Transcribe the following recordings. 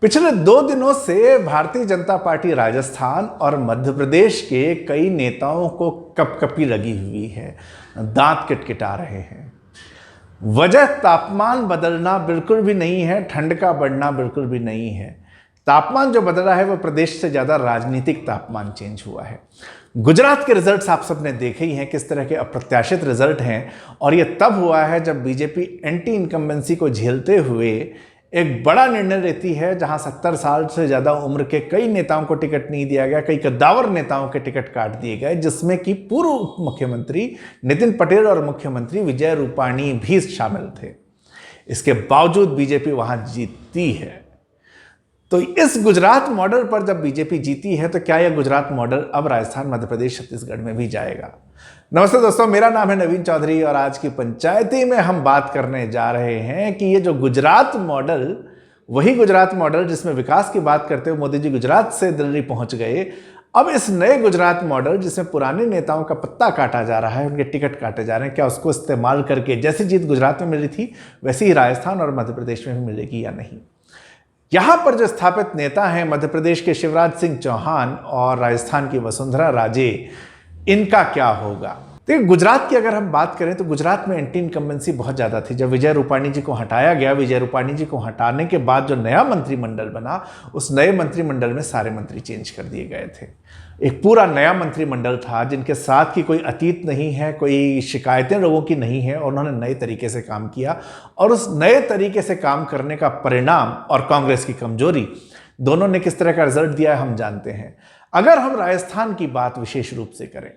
पिछले 2 दिनों से भारतीय जनता पार्टी राजस्थान और मध्य प्रदेश के कई नेताओं को कपकपी लगी हुई है, दांत किटकिटा रहे हैं। वजह तापमान बदलना बिल्कुल भी नहीं है, ठंड का बढ़ना बिल्कुल भी नहीं है। तापमान जो बदला है वो प्रदेश से ज़्यादा राजनीतिक तापमान चेंज हुआ है। गुजरात के रिजल्ट्स आप सबने देखे ही हैं, किस तरह के अप्रत्याशित रिजल्ट हैं, और ये तब हुआ है जब बीजेपी एंटी इनकम्बेंसी को झेलते हुए एक बड़ा निर्णय लेती है, जहां 70 साल से ज़्यादा उम्र के कई नेताओं को टिकट नहीं दिया गया, कई कद्दावर नेताओं के टिकट काट दिए गए, जिसमें कि पूर्व उप मुख्यमंत्री नितिन पटेल और मुख्यमंत्री विजय रूपाणी भी शामिल थे। इसके बावजूद बीजेपी वहां जीतती है। तो इस गुजरात मॉडल पर जब बीजेपी जीती है, तो क्या यह गुजरात मॉडल अब राजस्थान, मध्य प्रदेश, छत्तीसगढ़ में भी जाएगा? नमस्ते दोस्तों, मेरा नाम है नवीन चौधरी और आज की पंचायती में हम बात करने जा रहे हैं कि ये जो गुजरात मॉडल, वही गुजरात मॉडल जिसमें विकास की बात करते हुए मोदी जी गुजरात से दिल्ली पहुंच गए, अब इस नए गुजरात मॉडल जिसमें पुराने नेताओं का पत्ता काटा जा रहा है, उनके टिकट काटे जा रहे हैं, क्या उसको इस्तेमाल करके जैसी जीत गुजरात में मिली थी वैसी ही राजस्थान और मध्य प्रदेश में भी मिलेगी या नहीं? यहां पर जो स्थापित नेता हैं, मध्य प्रदेश के शिवराज सिंह चौहान और राजस्थान की वसुंधरा राजे, इनका क्या होगा? देखिए, गुजरात की अगर हम बात करें तो गुजरात में एंटी इनकम्बेंसी बहुत ज़्यादा थी। जब विजय रूपाणी जी को हटाया गया, विजय रूपाणी जी को हटाने के बाद जो नया मंत्रिमंडल बना, उस नए मंत्रिमंडल में सारे मंत्री चेंज कर दिए गए थे। एक पूरा नया मंत्रिमंडल था जिनके साथ की कोई अतीत नहीं है, कोई शिकायतें लोगों की नहीं है, और उन्होंने नए तरीके से काम किया। और उस नए तरीके से काम करने का परिणाम और कांग्रेस की कमजोरी, दोनों ने किस तरह का रिजल्ट दिया है हम जानते हैं। अगर हम राजस्थान की बात विशेष रूप से करें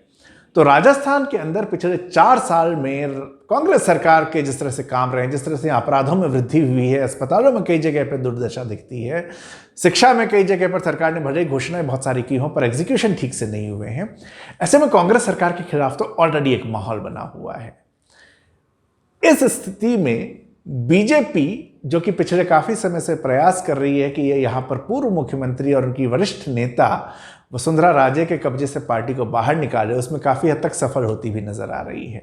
तो राजस्थान के अंदर पिछले 4 साल में कांग्रेस सरकार के जिस तरह से काम रहे हैं, जिस तरह से अपराधों में वृद्धि हुई है, अस्पतालों में कई जगह पर दुर्दशा दिखती है, शिक्षा में कई जगह पर सरकार ने भले घोषणाएं बहुत सारी की हों पर एग्जीक्यूशन ठीक से नहीं हुए हैं। ऐसे में कांग्रेस सरकार के खिलाफ तो ऑलरेडी एक माहौल बना हुआ है। इस स्थिति में बीजेपी, जो कि पिछले काफी समय से प्रयास कर रही है कि ये यहां पर पूर्व मुख्यमंत्री और उनकी वरिष्ठ नेता वसुंधरा राजे के कब्जे से पार्टी को बाहर निकाले, उसमें काफी हद तक सफल होती भी नजर आ रही है।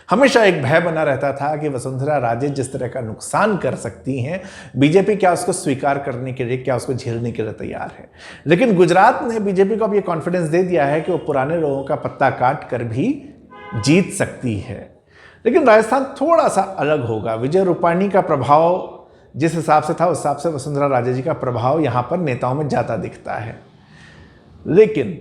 हमेशा एक भय बना रहता था कि वसुंधरा राजे जिस तरह का नुकसान कर सकती हैं, बीजेपी क्या उसको स्वीकार करने के लिए, क्या उसको झेलने के लिए तैयार है। लेकिन गुजरात ने बीजेपी को अब ये कॉन्फिडेंस दे दिया है कि वो पुराने लोगों का पत्ता काट कर भी जीत सकती है। लेकिन राजस्थान थोड़ा सा अलग होगा। विजय रूपाणी का प्रभाव जिस हिसाब से था, उस हिसाब से वसुंधरा राजे जी का प्रभाव यहां पर नेताओं में ज्यादा दिखता है। लेकिन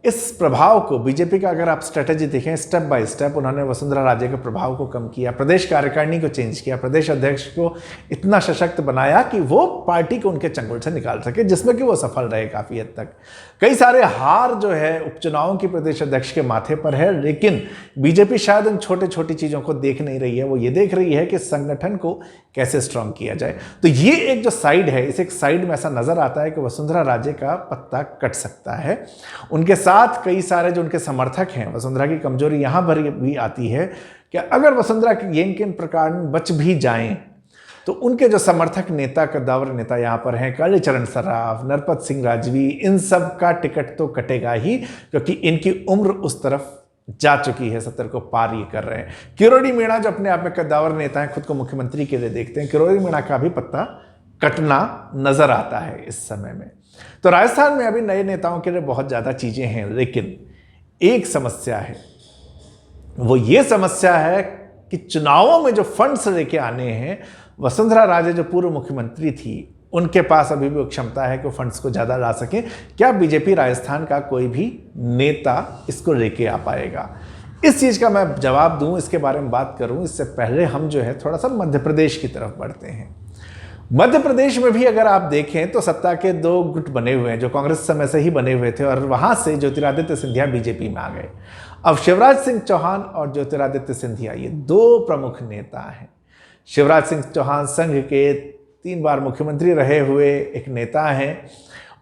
इस प्रभाव को बीजेपी का अगर आप स्ट्रेटेजी देखें, स्टेप बाय स्टेप उन्होंने वसुंधरा राजे के प्रभाव को कम किया, प्रदेश कार्यकारिणी को चेंज किया, प्रदेश अध्यक्ष को इतना सशक्त बनाया कि वो पार्टी को उनके चंगुल से निकाल सके, जिसमें कि वो सफल रहे काफी हद तक। कई सारे हार जो है उपचुनावों की प्रदेश अध्यक्ष के माथे पर है, लेकिन बीजेपी शायद उन छोटी छोटी चीजों को देख नहीं रही है। वो ये देख रही है कि संगठन को कैसे स्ट्रांग किया जाए। तो ये एक जो साइड है, इस एक साइड में ऐसा नजर आता है कि वसुंधरा राजे का पत्ता कट सकता है। उनके साथ कई सारे जो उनके समर्थक हैं, वसुंधरा की कमजोरी यहां पर भी आती है कि अगर वसुंधरा किन प्रकार बच भी जाएं तो उनके जो समर्थक नेता, कद्दावर नेता यहां पर हैं, कालीचरण सराफ, नरपत सिंह राजवी, इन सब का टिकट तो कटेगा ही, क्योंकि इनकी उम्र उस तरफ जा चुकी है, 70 को पार ये कर रहे हैं। किरोड़ी मीणा जो अपने आप में कद्दावर नेता हैं, खुद को मुख्यमंत्री के लिए देखते हैं, किरोड़ी मीणा का भी पत्ता कटना नजर आता है इस समय में। तो राजस्थान में अभी नए नेताओं के लिए बहुत ज्यादा चीजें हैं, लेकिन एक समस्या है। वो ये समस्या है कि चुनावों में जो फंड्स लेके आने हैं, वसुंधरा राजे जो पूर्व मुख्यमंत्री थी, उनके पास अभी भी क्षमता है कि वो फंड्स को ज्यादा ला सके। क्या बीजेपी राजस्थान का कोई भी नेता इसको लेके आ पाएगा? इस चीज का मैं जवाब दूं, इसके बारे में बात करूं, इससे पहले हम जो है थोड़ा सा मध्य प्रदेश की तरफ बढ़ते हैं। मध्य प्रदेश में भी अगर आप देखें तो सत्ता के 2 गुट बने हुए हैं, जो कांग्रेस समय से ही बने हुए थे, और वहां से ज्योतिरादित्य सिंधिया बीजेपी में आ गए। अब शिवराज सिंह चौहान और ज्योतिरादित्य सिंधिया, ये 2 प्रमुख नेता हैं। शिवराज सिंह चौहान संघ के 3 बार मुख्यमंत्री रहे हुए एक नेता हैं,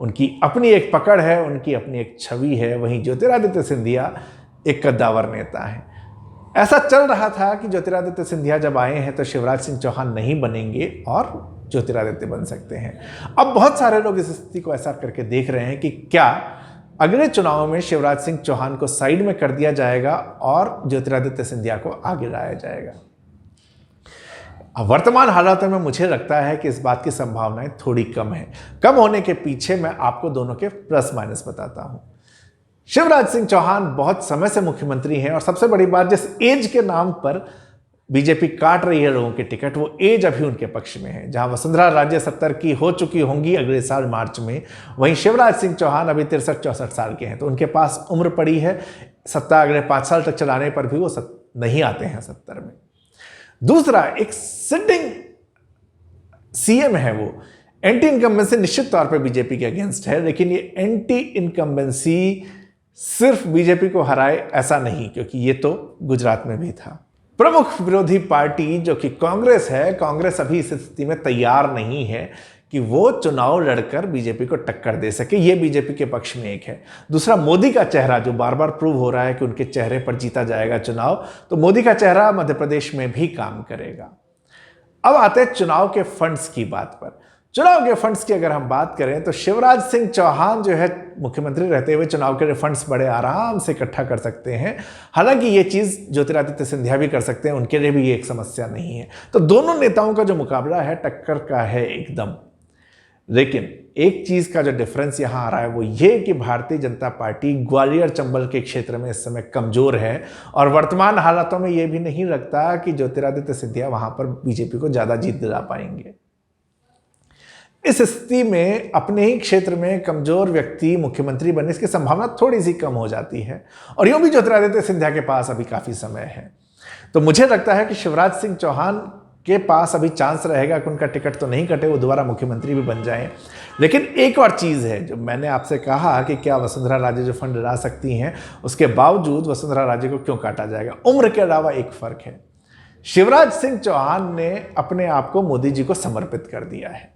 उनकी अपनी एक पकड़ है, उनकी अपनी एक छवि है। वहीं ज्योतिरादित्य सिंधिया एक कद्दावर नेता है। ऐसा चल रहा था कि ज्योतिरादित्य सिंधिया जब आए हैं तो शिवराज सिंह चौहान नहीं बनेंगे और ज्योतिरादित्य बन सकते हैं। अब बहुत सारे लोग इस स्थिति को ऐसा करके देख रहे हैं कि क्या अगले चुनाव में शिवराज सिंह चौहान को साइड में कर दिया जाएगा और ज्योतिरादित्य सिंधिया को आगे लाया जाएगा। अब वर्तमान हालातों में मुझे लगता है कि इस बात की संभावनाएं थोड़ी कम है। कम होने के पीछे मैं आपको दोनों के प्लस माइनस बताता हूं। शिवराज सिंह चौहान बहुत समय से मुख्यमंत्री हैं और सबसे बड़ी बात, जिस एज के नाम पर बीजेपी काट रही है लोगों के टिकट, वो एज अभी उनके पक्ष में है। जहां वसुंधरा राजे 70 की हो चुकी होंगी अगले साल मार्च में, वहीं शिवराज सिंह चौहान अभी 63-64 साल के हैं। तो उनके पास उम्र पड़ी है, सत्ता अगले 5 साल तक चलाने पर भी वो नहीं आते हैं 70 में। दूसरा, एक सिटिंग सीएम है, वो एंटी इनकम्बेंसी निश्चित तौर पर बीजेपी के अगेंस्ट है, लेकिन ये एंटी इनकम्बेंसी सिर्फ बीजेपी को हराए ऐसा नहीं, क्योंकि ये तो गुजरात में भी था। प्रमुख विरोधी पार्टी जो कि कांग्रेस है, कांग्रेस अभी इस स्थिति में तैयार नहीं है कि वो चुनाव लड़कर बीजेपी को टक्कर दे सके। ये बीजेपी के पक्ष में एक है। दूसरा, मोदी का चेहरा जो बार बार प्रूव हो रहा है कि उनके चेहरे पर जीता जाएगा चुनाव, तो मोदी का चेहरा मध्य प्रदेश में भी काम करेगा। अब आते हैं चुनाव के फंड्स की बात पर। चुनाव के फंड्स की अगर हम बात करें तो शिवराज सिंह चौहान जो है मुख्यमंत्री रहते हुए चुनाव के लिए फंड्स बड़े आराम से इकट्ठा कर सकते हैं। हालांकि ये चीज़ ज्योतिरादित्य सिंधिया भी कर सकते हैं, उनके लिए भी ये एक समस्या नहीं है। तो दोनों नेताओं का जो मुकाबला है टक्कर का है एकदम। लेकिन एक चीज का जो डिफरेंस यहां आ रहा है वो ये कि भारतीय जनता पार्टी ग्वालियर चंबल के क्षेत्र में इस समय कमजोर है और वर्तमान हालातों में यह भी नहीं लगता कि ज्योतिरादित्य सिंधिया वहां पर बीजेपी को ज्यादा जीत दिला पाएंगे। इस स्थिति में अपने ही क्षेत्र में कमजोर व्यक्ति मुख्यमंत्री बनने की संभावना थोड़ी सी कम हो जाती है, और यूं भी ज्योतिरादित्य सिंधिया के पास अभी काफी समय है। तो मुझे लगता है कि शिवराज सिंह चौहान के पास अभी चांस रहेगा कि उनका टिकट तो नहीं कटे, वो दोबारा मुख्यमंत्री भी बन जाएं। लेकिन एक और चीज़ है जो मैंने आपसे कहा कि क्या वसुंधरा राजे जो फंड ला सकती हैं, उसके बावजूद वसुंधरा राजे को क्यों काटा जाएगा? उम्र के अलावा एक फर्क है, शिवराज सिंह चौहान ने अपने आप को मोदी जी को समर्पित कर दिया है।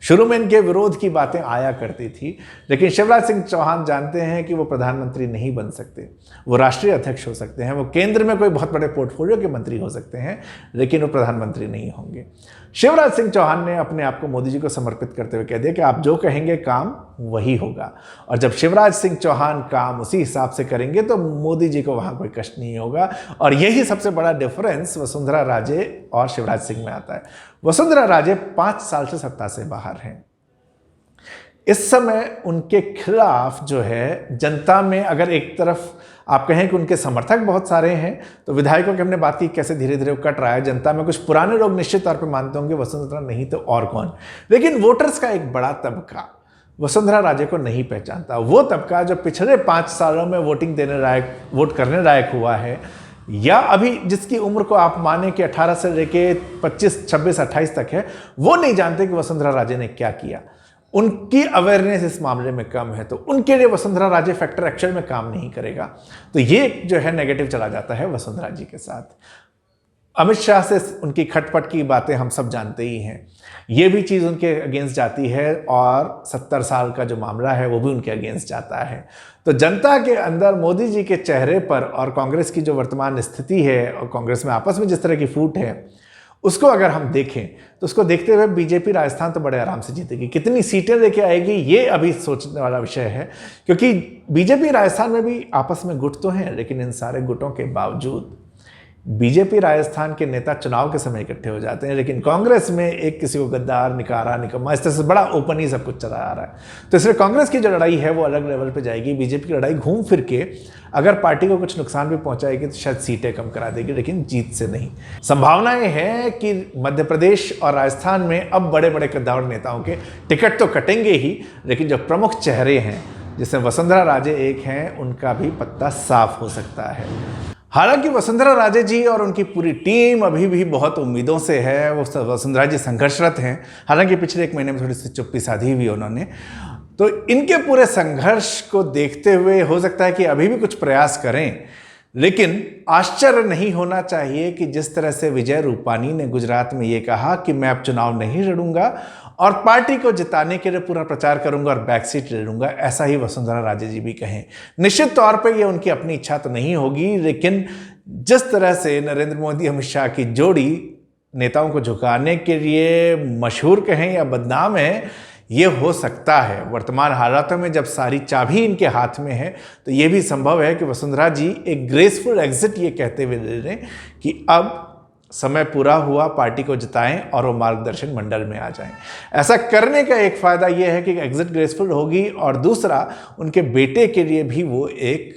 शुरू में इनके विरोध की बातें आया करती थी, लेकिन शिवराज सिंह चौहान जानते हैं कि वो प्रधानमंत्री नहीं बन सकते, वो राष्ट्रीय अध्यक्ष हो सकते हैं, वो केंद्र में कोई बहुत बड़े पोर्टफोलियो के मंत्री हो सकते हैं, लेकिन वो प्रधानमंत्री नहीं होंगे। शिवराज सिंह चौहान ने अपने आप को मोदी जी को समर्पित करते हुए कह दिया कि आप जो कहेंगे काम वही होगा, और जब शिवराज सिंह चौहान काम उसी हिसाब से करेंगे तो मोदी जी को वहां कोई कष्ट नहीं होगा। और यही सबसे बड़ा डिफरेंस वसुंधरा राजे और शिवराज सिंह में आता है। वसुंधरा राजे 5 साल से सत्ता से बाहर हैं। इस समय उनके खिलाफ जो है जनता में, अगर एक तरफ आप कहें कि उनके समर्थक बहुत सारे हैं, तो विधायकों की हमने बात की कैसे धीरे धीरे कट रहा है। जनता में कुछ पुराने लोग निश्चित तौर पर मानते होंगे वसुंधरा नहीं तो और कौन, लेकिन वोटर्स का एक बड़ा तबका वसुंधरा राजे को नहीं पहचानता। वो तबका जो पिछले 5 सालों में वोट करने लायक हुआ है, या अभी जिसकी उम्र को आप माने कि 18 से लेके 25, 26, 28 तक है, वो नहीं जानते कि वसुंधरा राजे ने क्या किया। उनकी अवेयरनेस इस मामले में कम है, तो उनके लिए वसुंधरा राजे फैक्टर एक्चुअल में काम नहीं करेगा। तो ये जो है नेगेटिव चला जाता है वसुंधरा जी के साथ। अमित शाह से उनकी खटपट की बातें हम सब जानते ही हैं, ये भी चीज़ उनके अगेंस्ट जाती है, और 70 साल का जो मामला है वो भी उनके अगेंस्ट जाता है। तो जनता के अंदर मोदी जी के चेहरे पर और कांग्रेस की जो वर्तमान स्थिति है और कांग्रेस में आपस में जिस तरह की फूट है, उसको अगर हम देखें तो उसको देखते हुए बीजेपी राजस्थान तो बड़े आराम से जीतेगी। कितनी सीटें लेके आएगी ये अभी सोचने वाला विषय है, क्योंकि बीजेपी राजस्थान में भी आपस में गुट तो हैं, लेकिन इन सारे गुटों के बावजूद बीजेपी राजस्थान के नेता चुनाव के समय इकट्ठे हो जाते हैं, लेकिन कांग्रेस में एक किसी को गद्दार, निकारा, निकम्मा, इस तरह से बड़ा ओपन ही सब कुछ चला आ रहा है। तो इसलिए कांग्रेस की जो लड़ाई है वो अलग लेवल पे जाएगी। बीजेपी की लड़ाई घूम फिर के अगर पार्टी को कुछ नुकसान भी पहुंचाएगी तो शायद सीटें कम करा देगी, लेकिन जीत से नहीं। संभावनाएं हैं कि मध्य प्रदेश और राजस्थान में अब बड़े बड़े कद्दावर नेताओं के टिकट तो कटेंगे ही, लेकिन जो प्रमुख चेहरे हैं जिसमें वसुंधरा राजे एक हैं, उनका भी पत्ता साफ हो सकता है। हालांकि वसुंधरा राजे जी और उनकी पूरी टीम अभी भी बहुत उम्मीदों से है। वो वसुंधरा जी संघर्षरत हैं, हालांकि पिछले 1 महीने में थोड़ी सी चुप्पी साधी हुई उन्होंने। तो इनके पूरे संघर्ष को देखते हुए हो सकता है कि अभी भी कुछ प्रयास करें, लेकिन आश्चर्य नहीं होना चाहिए कि जिस तरह से विजय रूपानी ने गुजरात में ये कहा कि मैं अब चुनाव नहीं लड़ूंगा और पार्टी को जिताने के लिए पूरा प्रचार करूंगा और बैक सीट ले लूंगा, ऐसा ही वसुंधरा राजे जी भी कहें। निश्चित तौर पे ये उनकी अपनी इच्छा तो नहीं होगी, लेकिन जिस तरह से नरेंद्र मोदी अमित शाह की जोड़ी नेताओं को झुकाने के लिए मशहूर कहें या बदनाम है, ये हो सकता है। वर्तमान हालातों में जब सारी चाबी इनके हाथ में है, तो ये भी संभव है कि वसुंधरा जी एक ग्रेसफुल एग्जिट ये कहते हुए ले लें कि अब समय पूरा हुआ, पार्टी को जिताएं और वो मार्गदर्शन मंडल में आ जाएं। ऐसा करने का एक फ़ायदा ये है कि एग्जिट ग्रेसफुल होगी और दूसरा उनके बेटे के लिए भी वो एक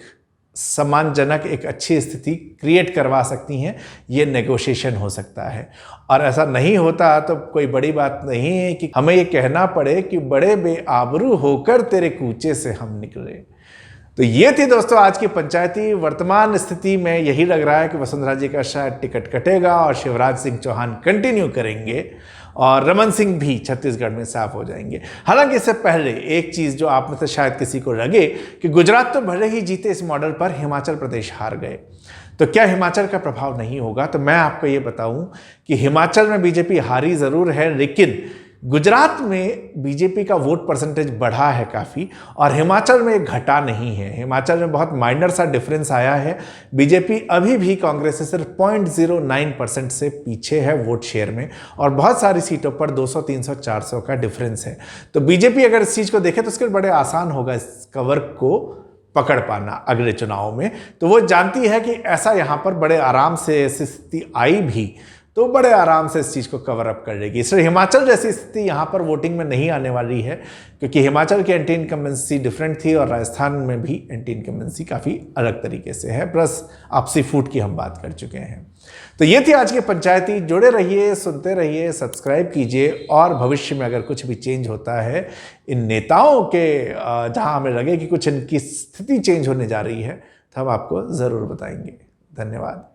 सम्मानजनक, एक अच्छी स्थिति क्रिएट करवा सकती हैं। ये नेगोशिएशन हो सकता है। और ऐसा नहीं होता तो कोई बड़ी बात नहीं है कि हमें ये कहना पड़े कि बड़े बेआबरू होकर तेरे कूचे से हम निकले। तो ये थी दोस्तों आज की पंचायती। वर्तमान स्थिति में यही लग रहा है कि वसुंधरा जी का शायद टिकट कटेगा और शिवराज सिंह चौहान कंटिन्यू करेंगे और रमन सिंह भी छत्तीसगढ़ में साफ हो जाएंगे। हालांकि इससे पहले एक चीज़ जो आप में से शायद किसी को लगे कि गुजरात तो भले ही जीते इस मॉडल पर, हिमाचल प्रदेश हार गए, तो क्या हिमाचल का प्रभाव नहीं होगा? तो मैं आपको ये बताऊं कि हिमाचल में बीजेपी हारी ज़रूर है, लेकिन गुजरात में बीजेपी का वोट परसेंटेज बढ़ा है काफ़ी और हिमाचल में घटा नहीं है। हिमाचल में बहुत माइनर सा डिफरेंस आया है। बीजेपी अभी भी कांग्रेस से सिर्फ 0.09% से पीछे है वोट शेयर में और बहुत सारी सीटों पर 200, 300, 400 का डिफरेंस है। तो बीजेपी अगर इस चीज़ को देखे तो उसके बड़े आसान होगा इस कवर को पकड़ पाना अगले चुनाव में। तो वो जानती है कि ऐसा यहाँ पर बड़े आराम से ऐसी स्थिति आई भी तो बड़े आराम से इस चीज़ को कवर अप कर लेगी। इसलिए हिमाचल जैसी स्थिति यहाँ पर वोटिंग में नहीं आने वाली है, क्योंकि हिमाचल की एंटी इनकम्बेंसी डिफरेंट थी और राजस्थान में भी एंटी इनकम्बेंसी काफ़ी अलग तरीके से है, प्लस आपसी फूट की हम बात कर चुके हैं। तो ये थी आज की पंचायती। जुड़े रहिए, सुनते रहिए, सब्सक्राइब कीजिए और भविष्य में अगर कुछ भी चेंज होता है इन नेताओं के, जहाँ हमें लगे कि कुछ इनकी स्थिति चेंज होने जा रही है, तो हम आपको ज़रूर बताएंगे। धन्यवाद।